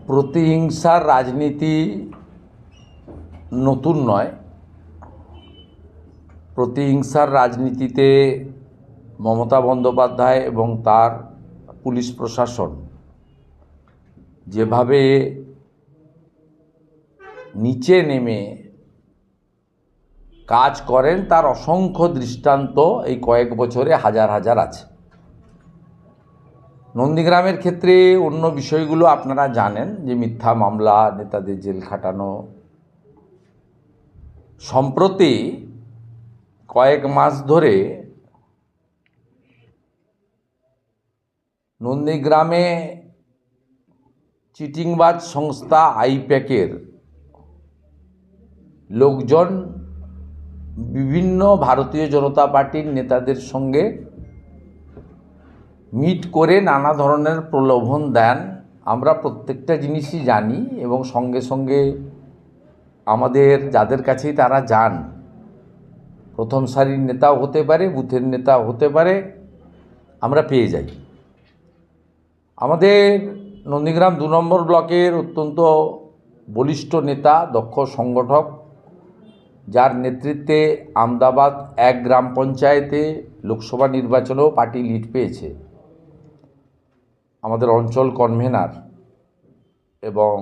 প্রতিহিংসার রাজনীতি নতুন নয়। প্রতিহিংসার রাজনীতিতে মমতা বন্দ্যোপাধ্যায় এবং তার পুলিশ প্রশাসন যেভাবে নিচে নেমে কাজ করেন তার অসংখ্য দৃষ্টান্ত এই কয়েক বছরে হাজার হাজার আছে। নন্দীগ্রামের ক্ষেত্রে অন্য বিষয়গুলো আপনারা জানেন, যে মিথ্যা মামলা, নেতাদের জেল খাটানো। সম্প্রতি কয়েক মাস ধরে নন্দীগ্রামে চিটিংবাজ সংস্থা আইপ্যাকের লোকজন বিভিন্ন ভারতীয় জনতা পার্টির নেতাদের সঙ্গে মিট করে নানা ধরনের প্রলোভন দেন। আমরা প্রত্যেকটা জিনিসই জানি এবং সঙ্গে সঙ্গে আমাদের যাদের কাছেই তারা যান, প্রথম সারির নেতাও হতে পারে, বুথের নেতাও হতে পারে, আমরা পেয়ে যাই। আমাদের নন্দীগ্রাম 2 নম্বর ব্লকের অত্যন্ত বলিষ্ঠ নেতা, দক্ষ সংগঠক, যার নেতৃত্বে আমদাবাদ 1 গ্রাম পঞ্চায়েতে লোকসভা নির্বাচনেও পার্টি লিড পেয়েছে, আমাদের অঞ্চল কনভেনার এবং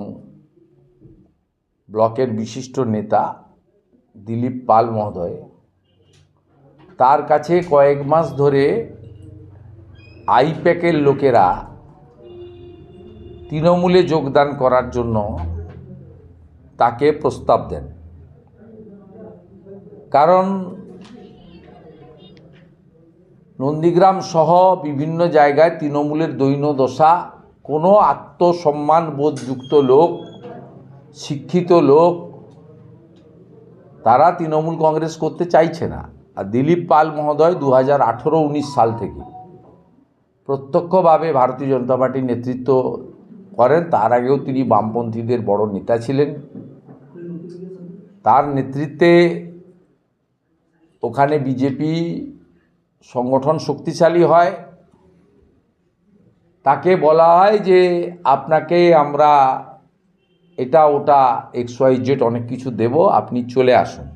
ব্লকের বিশিষ্ট নেতা দিলীপ পাল মহোদয়, তার কাছে কয়েক মাস ধরে আইপ্যাকের লোকেরা তৃণমূলে যোগদান করার জন্য তাকে প্রস্তাব দেন। কারণ নন্দীগ্রাম সহ বিভিন্ন জায়গায় তৃণমূলের দৈন্যদশা, কোনো আত্মসম্মান বোধযুক্ত লোক, শিক্ষিত লোক, তারা তৃণমূল কংগ্রেস করতে চাইছে না। আর দিলীপ পাল মহোদয় 2018-19 সাল থেকে প্রত্যক্ষভাবে ভারতীয় জনতা পার্টির নেতৃত্ব করেন। তার আগেও তিনি বামপন্থীদের বড় নেতা ছিলেন। তার নেতৃত্বে ওখানে বিজেপি সংগঠন শক্তিশালী হয়। তাকে বলা হয় যে আপনাকে আমরা এটা ওটা XYZ অনেক কিছু দেব, আপনি চলে আসুন।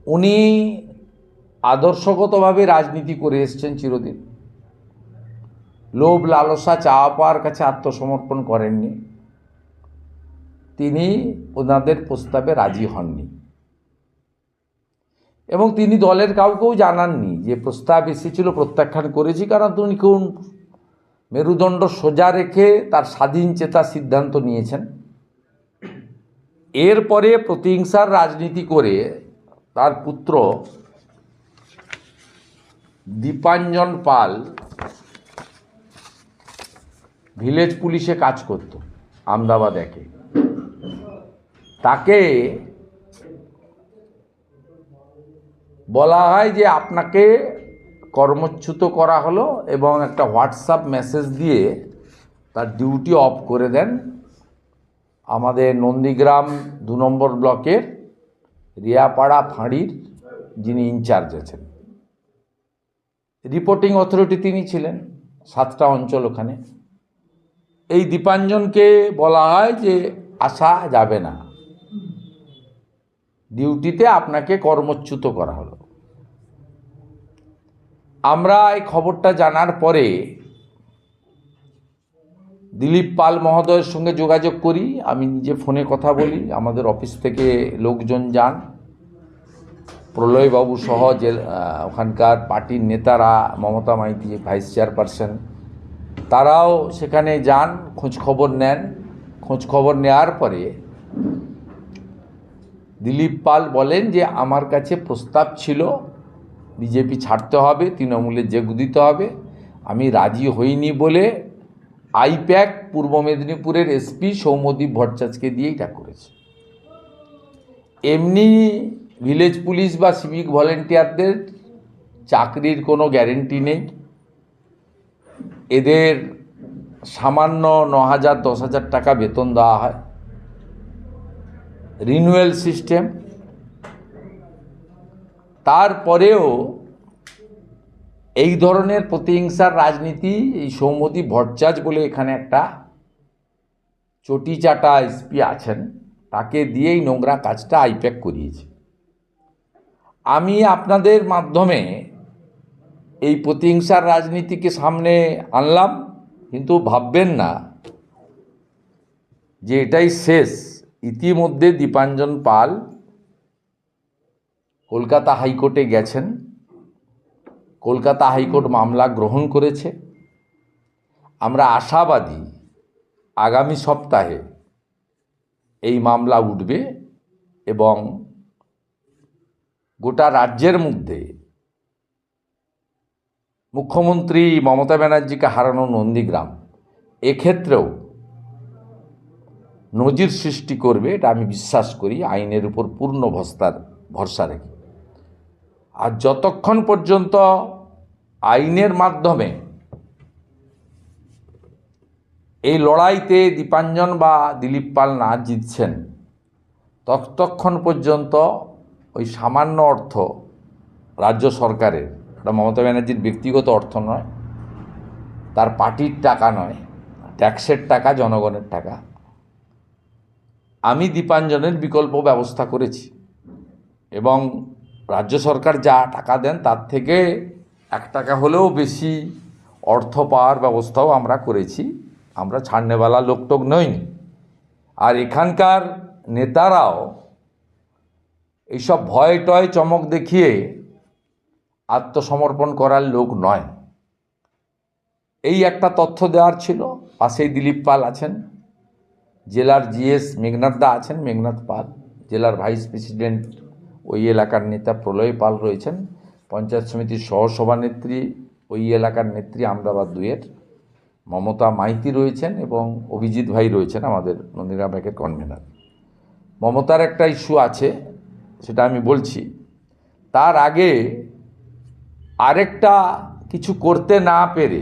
উনি আদর্শগতভাবে রাজনীতি করে এসছেন চিরদিন। লোভ লালসা চাওয়া পাওয়ার কাছে আত্মসমর্পণ করেননি। তিনি ওনাদের প্রস্তাবে রাজি হননি এবং তিনি দলের কাউকেও জানাননি যে প্রস্তাব এসেছিল, প্রত্যাখ্যান করেছি। কারণ তিনি কোন মেরুদণ্ড সোজা রেখে তার স্বাধীন চেতা সিদ্ধান্ত নিয়েছেন। এরপরে প্রতিহিংসার রাজনীতি করে তার পুত্র দীপাঞ্জন পাল ভিলেজ পুলিশে কাজ করত আমদাবাদ 1-এ। তাকে বলা হয় যে আপনাকে কর্মচ্যুত করা হলো এবং একটা হোয়াটসঅ্যাপ মেসেজ দিয়ে তার ডিউটি অফ করে দেন আমাদের নন্দীগ্রাম 2 নম্বর ব্লকের রিয়াপাড়া ফাঁড়ির যিনি ইনচার্জ আছেন। রিপোর্টিং অথরিটি তিনি ছিলেন, 7টা অঞ্চল ওখানে। এই দীপাঞ্জনকে বলা হয় যে আসা যাবে না, ডিউটিতে আপনাকে কর্মচ্যুত করা হলো। আমরা এই খবরটা জানার পরে দিলীপ পাল মহোদয়ের সঙ্গে যোগাযোগ করি। আমি নিজে ফোনে কথা বলি, আমাদের অফিস থেকে লোকজন যান, প্রলয়বাবু সহ যে ওখানকার পার্টির নেতারা, মমতা মাইতি ভাইস চেয়ারপারসন, তারাও সেখানে যান, খোঁজখবর নেন। খোঁজখবর নেওয়ার পরে দিলীপ পাল বলেন যে আমার কাছে প্রস্তাব ছিল বিজেপি ছাড়তে হবে, তৃণমূলে যোগ দিতে হবে। আমি রাজি হইনি বলে আইপ্যাক পূর্ব মেদিনীপুরের এসপি সৌম্যদীপ ভট্টাচার্যকে দিয়ে এটা করেছে। এমনি ভিলেজ পুলিশ বা সিভিক ভলেন্টিয়ারদের চাকরির কোনো গ্যারেন্টি নেই। এদের সামান্য 9,000-10,000 টাকা বেতন দেওয়া হয়, রিনিউয়াল সিস্টেম। তারপরেও এই ধরনের প্রতিহিংসার রাজনীতি এই সৌম্যদীপ ভট্টাচার্য বলে এখানে একটা চটি চাটা এসপি আছেন, তাকে দিয়েই নোংরা কাজটা আইপ্যাক করিয়েছে। আমি আপনাদের মাধ্যমে এই প্রতিহিংসার রাজনীতিকে সামনে আনলাম, কিন্তু ভাববেন না যে এটাই শেষ। ইতিমধ্যে দীপাঞ্জন পাল কলকাতা হাইকোর্টে গেছেন, কলকাতা হাইকোর্ট মামলা গ্রহণ করেছে। আমরা আশাবাদী আগামী সপ্তাহে এই মামলা উঠবে এবং গোটা রাজ্যের মধ্যে মুখ্যমন্ত্রী মমতা ব্যানার্জিকে হারানো নন্দীগ্রাম এক্ষেত্রেও নজির সৃষ্টি করবে, এটা আমি বিশ্বাস করি, আইনের উপর পূর্ণ ভরসা রেখে। আর যতক্ষণ পর্যন্ত আইনের মাধ্যমে এই লড়াইতে দীপাঞ্জন বা দিলীপ পাল না জিতছেন, ততক্ষণ পর্যন্ত ওই সামান্য অর্থ রাজ্য সরকারের, এটা মমতা ব্যানার্জির ব্যক্তিগত অর্থ নয়, তার পার্টির টাকা নয়, ট্যাক্সের টাকা, জনগণের টাকা, আমি দীপাঞ্জনের বিকল্প ব্যবস্থা করেছি এবং রাজ্য সরকার যা টাকা দেন তার থেকে 1 টাকা হলেও বেশি অর্থ পাওয়ার ব্যবস্থাও আমরা করেছি। আমরা ছাড়নেওয়ালা লোকটোক নই। আর এখানকার নেতারাও এইসব ভয় টয় চমক দেখিয়ে আত্মসমর্পণ করার লোক নয়। এই একটা তথ্য দেওয়ার ছিল। পাশেই দিলীপ পাল আছেন, জেলার জিএস মেঘনাথ দা আছেন, মেঘনাথ পাল, জেলার ভাইস প্রেসিডেন্ট ওই এলাকার নেতা প্রলয় পাল রয়েছেন, পঞ্চায়েত সমিতির সহসভানেত্রী ওই এলাকার নেত্রী আমদাবাদ 2-এর মমতা মাইতি রয়েছেন এবং অভিজিৎ ভাই রয়েছেন, আমাদের নন্দীগ্রাম ব্যাকের কনভেনার। মমতার একটা ইস্যু আছে, সেটা আমি বলছি। তার আগে আরেকটা কিছু করতে না পেরে